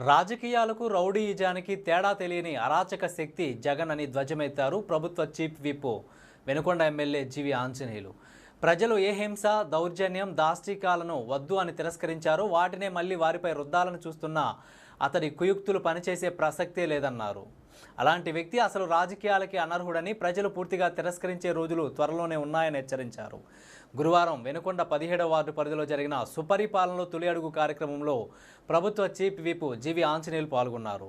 రాజకీయాలకు రౌడీయిజానికి తేడా తెలియని అరాచక శక్తి జగన్ అని ధ్వజమెత్తారు ప్రభుత్వ చీఫ్ విప్ వెనుకొండ ఎమ్మెల్యే జీవి ఆంజనేయులు. ప్రజలు ఏ హింస, దౌర్జన్యం, దాష్టికాలను వద్దు అని తిరస్కరించారో వాటినే మళ్ళీ వారిపై రుద్దాలని చూస్తున్న అతడి కుయుక్తులు పనిచేసే ప్రసక్తే లేదన్నారు. అలాంటి వ్యక్తి అసలు రాజకీయాలకి అనర్హుడని ప్రజలు పూర్తిగా తిరస్కరించే రోజులు త్వరలోనే ఉన్నాయని హెచ్చరించారు. గురువారం వెనుకొండ 17వ వార్డు పరిధిలో జరిగిన సుపరిపాలనలో తొలి అడుగు కార్యక్రమంలో ప్రభుత్వ చీఫ్ విప్ జీవి ఆంజనేయులు పాల్గొన్నారు.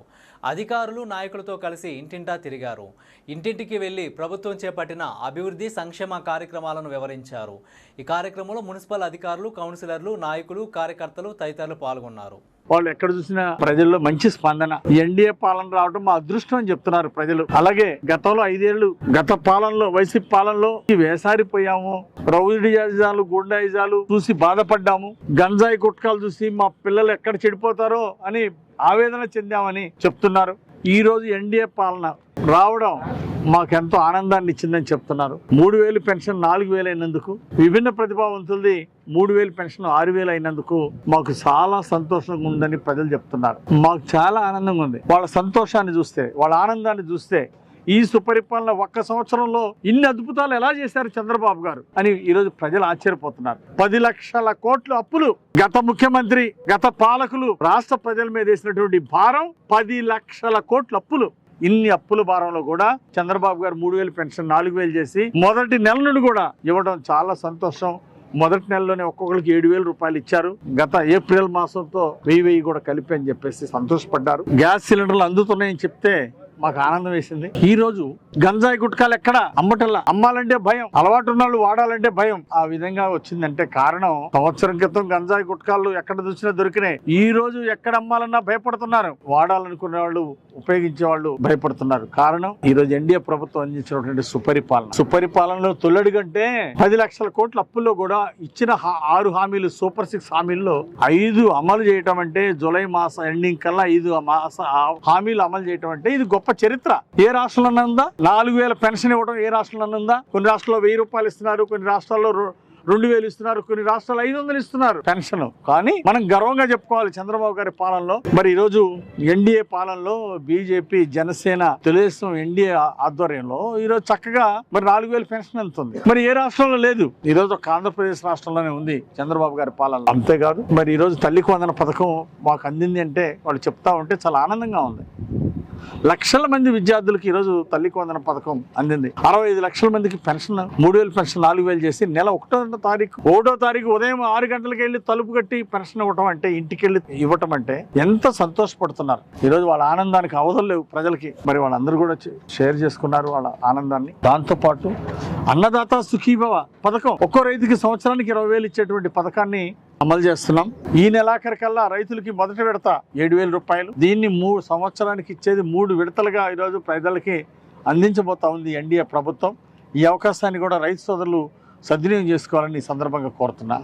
అధికారులు, నాయకులతో కలిసి ఇంటింటా తిరిగారు. ఇంటింటికి వెళ్లి ప్రభుత్వం చేపట్టిన అభివృద్ధి, సంక్షేమ కార్యక్రమాలను వివరించారు. ఈ కార్యక్రమంలో మున్సిపల్ అధికారులు, కౌన్సిలర్లు, నాయకులు, కార్యకర్తలు తదితరులు పాల్గొన్నారు. వాళ్ళు ఎక్కడ చూసినా ప్రజల్లో మంచి స్పందన. ఎన్డీఏ పాలన రావడం మా అదృష్టం అని చెప్తున్నారు ప్రజలు. అలాగే గతంలో 5 ఏళ్లు గత పాలనలో, వైసీపీ పాలనలో వేసారిపోయాము. రౌడీయిజాలు, గుండాయిజాలు చూసి బాధపడ్డాము. గంజాయి గుట్కాలు చూసి మా పిల్లలు ఎక్కడ చెడిపోతారో అని ఆవేదన చెందామని చెప్తున్నారు. ఈ రోజు ఎన్డీఏ పాలన రావడం మాకెంతో ఆనందాన్ని ఇచ్చిందని చెప్తున్నారు. 3000 పెన్షన్ 4000 అయినందుకు, విభిన్న ప్రతిభావంతులది 3000 పెన్షన్ 6000 అయినందుకు మాకు చాలా సంతోషంగా ఉందని ప్రజలు చెప్తున్నారు. మాకు చాలా ఆనందంగా ఉంది. వాళ్ళ సంతోషాన్ని చూస్తే, వాళ్ళ ఆనందాన్ని చూస్తే, ఈ సుపరిపాలన ఒక్క సంవత్సరంలో ఇన్ని అద్భుతాలు ఎలా చేశారు చంద్రబాబు గారు అని ఈరోజు ప్రజలు ఆశ్చర్యపోతున్నారు. 10 లక్షల కోట్ల అప్పులు గత ముఖ్యమంత్రి, గత పాలకులు రాష్ట్ర ప్రజల మీద వేసినటువంటి భారం 10 లక్షల కోట్ల అప్పులు. ఇన్ని అప్పుల భారంలో కూడా చంద్రబాబు గారు 3000 పెన్షన్ 4000 చేసి మొదటి నెల నుండి కూడా ఇవ్వడం చాలా సంతోషం. మొదటి నెలలోనే ఒక్కొక్కరికి 7000 రూపాయలు ఇచ్చారు. గత ఏప్రిల్ మాసంతో 1000 కూడా కలిపి అని చెప్పేసి సంతోషపడ్డారు. గ్యాస్ సిలిండర్లు అందుతున్నాయని చెప్తే మాకు ఆనందం వేసింది. ఈ రోజు గంజాయి గుట్కాలు ఎక్కడ అమ్మటల్లా, అమ్మాలంటే భయం, అలవాటు ఉన్న వాళ్ళు వాడాలంటే భయం. ఆ విధంగా వచ్చిందంటే కారణం, సంవత్సరం క్రితం గంజాయి గుట్కాలు ఎక్కడ చూసినా దొరికినాయి. ఈ రోజు ఎక్కడ అమ్మాలన్నా భయపడుతున్నారు, వాడాలనుకునే వాళ్ళు, ఉపయోగించే వాళ్ళు భయపడుతున్నారు. కారణం ఈ రోజు ఎన్డీఏ ప్రభుత్వం అందించినటువంటి సుపరిపాలన. సుపరిపాలనలో తొలడుగంటే 10 లక్షల కోట్ల అప్పుల్లో కూడా ఇచ్చిన 6 హామీలు, సూపర్ 6 హామీల్లో 5 అమలు చేయటం అంటే, జూలై మాసం ఎండింగ్ కల్లా 5 హామీలు అమలు చేయటం అంటే ఇది గొప్ప చరిత్ర. ఏ రాష్ట్రంలో ఉందా? 4000 పెన్షన్ ఇవ్వడం ఏ రాష్ట్రంలో ఉందా? కొన్ని రాష్ట్రాల్లో 1000 రూపాయలు ఇస్తున్నారు, కొన్ని రాష్ట్రాల్లో 2000 ఇస్తున్నారు, కొన్ని రాష్ట్రాలు 500 ఇస్తున్నారు పెన్షన్. కానీ మనం గర్వంగా చెప్పుకోవాలి చంద్రబాబు గారి పాలనలో. మరి ఈ రోజు ఎన్డీఏ పాలనలో బీజేపీ, జనసేన, తెలుగుదేశం ఎన్డీఏ ఆధ్వర్యంలో ఈ రోజు చక్కగా మరి 4000 పెన్షన్ అందుతుంది. మరి ఏ రాష్ట్రంలో లేదు. ఈ రోజు ఒక ఆంధ్రప్రదేశ్ రాష్ట్రంలోనే ఉంది చంద్రబాబు గారి పాలనలో. అంతేకాదు మరి ఈ రోజు తల్లికి వందన పథకం మాకు అందింది అంటే వాళ్ళు చెప్తా ఉంటే చాలా ఆనందంగా ఉంది. లక్షల మంది విద్యార్థులకు ఈరోజు తల్లికి వందన పథకం అందింది. 65 లక్షల మందికి పెన్షన్, 3000 పెన్షన్ 4000 చేసి నెల 1వ తారీఖు ఉదయం 6 గంటలకు వెళ్ళి తలుపు కట్టి పెన్షన్ ఇవ్వటం అంటే, ఇంటికి వెళ్ళి ఇవ్వటం అంటే ఎంత సంతోషపడుతున్నారు. ఈరోజు వాళ్ళ ఆనందానికి అవధులు లేవు ప్రజలకి. మరి వాళ్ళందరూ కూడా షేర్ చేసుకున్నారు వాళ్ళ ఆనందాన్ని. దాంతోపాటు అన్నదాత సుఖీభవ పథకం, ఒక్కో రైతుకి సంవత్సరానికి 20,000 ఇచ్చేటువంటి పథకాన్ని అమలు చేస్తున్నాం. ఈ నెలాఖరికల్లా రైతులకి మొదటి విడత 7,000 రూపాయలు. దీన్ని 3 సంవత్సరానికి ఇచ్చేది 3 విడతలుగా ఈరోజు ప్రజలకి అందించబోతా ఉంది ఎన్డీఏ ప్రభుత్వం. ఈ అవకాశాన్ని కూడా రైతు సోదరులు సద్వినియోగం చేసుకోవాలని ఈ సందర్భంగా కోరుతున్నా.